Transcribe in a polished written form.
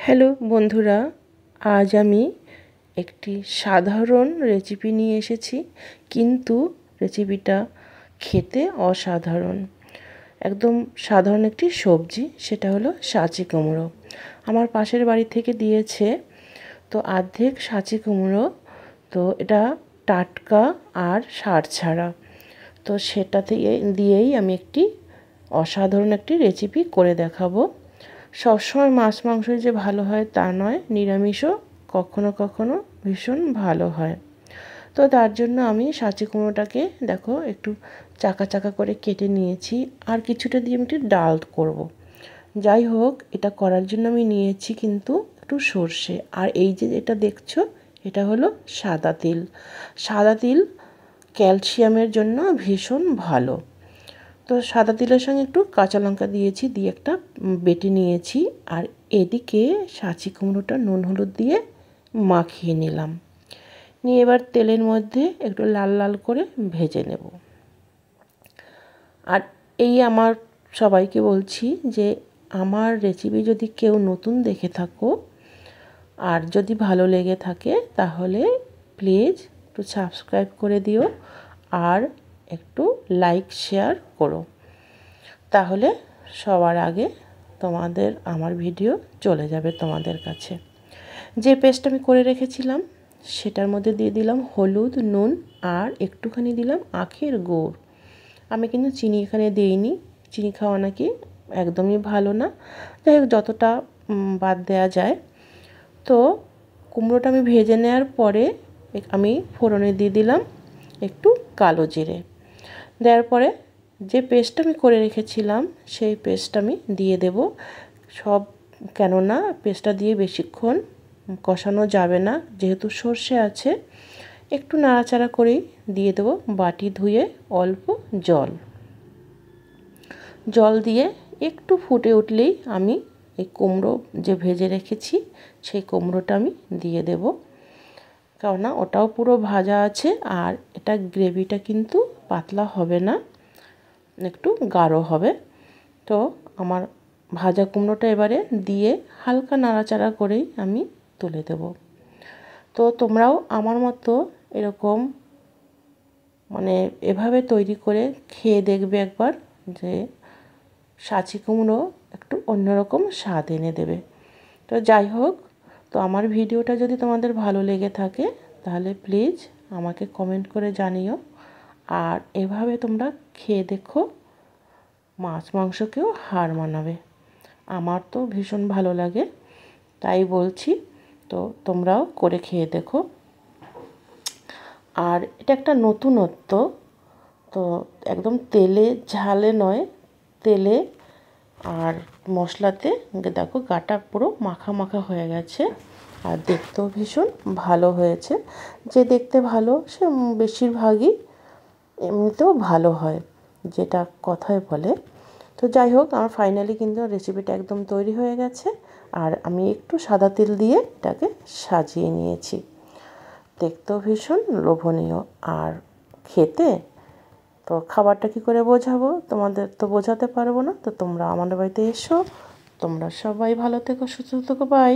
Hello বন্ধুরা, আজ আমি একটি সাধারণ রেসিপি নিয়ে এসেছি, কিন্তু রেসিপিটা খেতে অসাধারণ। একদম সাধারণ একটি সবজি, সেটা হলো সাঁচি কুমড়ো। আমার পাশের বাড়ি থেকে দিয়েছে, তো অর্ধেক সাঁচি কুমড়ো। তো এটা টাটকা আর সার ছাড়া। তো সেটা থেকে দিয়েই আমি একটি অসাধারণ একটি রেসিপি করে দেখাবো। সবসময় মাছ মাংসই যে ভালো হয় তা নয়, নিরামিষও কখনো কখনো ভীষণ ভালো হয়। তো তার জন্য আমি সাঁচি কুমড়োটাকে দেখো একটু চাকা চাকা করে কেটে নিয়েছি, আর কিছুটা দিয়ে আমি একটু ডাল করব। যাই হোক, এটা করার জন্য আমি নিয়েছি কিন্তু একটু সর্ষে, আর এই যে এটা দেখছো এটা হলো সাদা তিল। সাদা তিল ক্যালসিয়ামের জন্য ভীষণ ভালো। তো সাদা তিলের সঙ্গে একটু কাঁচা লঙ্কা দিয়েছি, দিয়ে একটা বেটে নিয়েছি। আর এদিকে সাঁচি কুমড়োটা নুন হলুদ দিয়ে মাখিয়ে নিলাম। নিয়ে এবার তেলের মধ্যে একটু লাল লাল করে ভেজে নেব। আর এই আমার সবাইকে বলছি যে আমার রেসিপি যদি কেউ নতুন দেখে থাকো আর যদি ভালো লেগে থাকে, তাহলে প্লিজ একটু সাবস্ক্রাইব করে দিও আর একটু লাইক শেয়ার করো। তাহলে সবার আগে তোমাদের আমার ভিডিও চলে যাবে তোমাদের কাছে। যে পেস্টটা আমি করে রেখেছিলাম সেটার মধ্যে দিয়ে দিলাম হলুদ, নুন আর একটুখানি দিলাম আখের গুড়। আমি কিন্তু চিনি এখানে দিইনি, চিনি খাওয়া নাকি একদমই ভালো না। যাই হোক, যতটা বাদ দেওয়া যায়। তো কুমড়োটা আমি ভেজে নেওয়ার পরে আমি ফোড়নে দিয়ে দিলাম একটু কালো জিরে। দেওয়ার পরে যে পেস্টটা আমি করে রেখেছিলাম সেই পেস্টটা আমি দিয়ে দেব সব, কেননা পেস্টটা দিয়ে বেশিক্ষণ কষানো যাবে না, যেহেতু সর্ষে আছে। একটু নাড়াচাড়া করেই দিয়ে দেব বাটি ধুয়ে অল্প জল দিয়ে একটু ফুটে উঠলেই আমি এই কুমড়ো যে ভেজে রেখেছি সেই কুমড়োটা আমি দিয়ে দেব, কেননা ওটাও পুরো ভাজা আছে। আর এটা গ্রেভিটা কিন্তু পাতলা হবে না, একটু গাঢ় হবে। তো আমার ভাজা কুমড়োটা এবারে দিয়ে হালকা নাড়াচাড়া করেই আমি তুলে দেব। তো তোমরাও আমার মতো এরকম এভাবে তৈরি করে খেয়ে দেখবে একবার, যে সাঁচি কুমড়ো একটু অন্যরকম স্বাদ এনে দেবে। তো যাই হোক, তো আমার ভিডিওটা যদি তোমাদের ভালো লেগে থাকে তাহলে প্লিজ আমাকে কমেন্ট করে জানিও। আর এভাবে তোমরা খেয়ে দেখো, মাছ মাংসকেও হার মানাবে। আমার তো ভীষণ ভালো লাগে, তাই বলছি। তো তোমরাও করে খেয়ে দেখো। আর এটা একটা নতুনত্ব। তো একদম তেলে ঝালে নয়, তেলে আর মশলাতে দেখো গাটা পুরো মাখা মাখা হয়ে গেছে, আর দেখতেও ভীষণ ভালো হয়েছে। যে দেখতে ভালো সে বেশিরভাগই এমনিতেও ভালো হয়, যেটা কথায় বলে। তো যাই হোক, আমার ফাইনালি কিন্তু রেসিপিটা একদম তৈরি হয়ে গেছে। আর আমি একটু সাদা তেল দিয়ে এটাকে সাজিয়ে নিয়েছি। দেখতেও ভীষণ লোভনীয়, আর খেতে তো খাবারটা কী করে বোঝাবো, তোমাদের তো বোঝাতে পারবো না। তো তোমরা আমাদের বাড়িতে এসো, তোমরা সবাই ভালো থেকো, সুস্থ থেকো, বাই।